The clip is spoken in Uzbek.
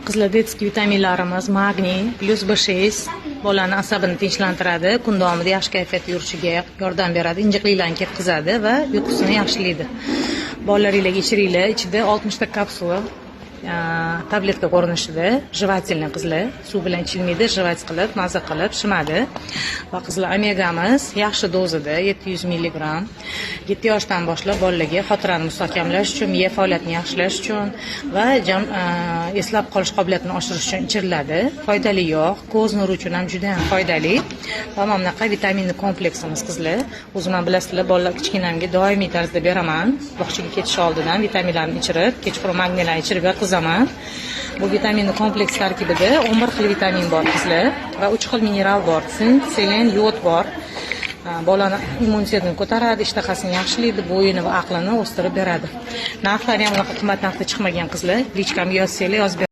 Qizlar detskiy vitaminlarimiz magniy, plus B6 bolani asabini tinchlantiradi, kun davomida yaxshi kayfiyatda yurishiga yordam beradi, injiqliklarni ketkazadi va uyqusini yaxshilaydi. Bolalaringizga ichiringlar, ichida 60 ta kapsula tabletka ko'rinishida, jevatelniy qizlar, suv bilan ichilmaydi, jevat qilib, maza qilib, shimadi. Va qizlar omegamiz yaxshi dozada 700 mg. 7 yoshdan boshlab bolalarga xotirani mustahkamlash uchun, miya faoliyatini yaxshilash uchun va eslab qolish qobiliyatini oshirish uchun ichiriladi. Foydali yog', ko'z nuri uchun ham juda ham foydali. Va mana bunaqa vitaminli kompleksimiz qizlar. O'zim ham bilasizlar, bolalar kichkinamga doimiy tarzda beraman. Bog'chaga ketish oldidan vitaminlarni ichirib, kechqurun magniylarni ichirib yotqizaman. Bu vitaminli kompleks tarkibida 11 xil vitamin bor qizlar va 3 xil mineral bor. Sink, selen, yod bor. Bolani immunitetini ko'taradi, ishtahasini yaxshilaydi, bo'yini va aqlini o'stirib beradi. Narxlari ham unaqa qimmat narxda chiqmagan qizlar. Lichkamga yozsanglar yozib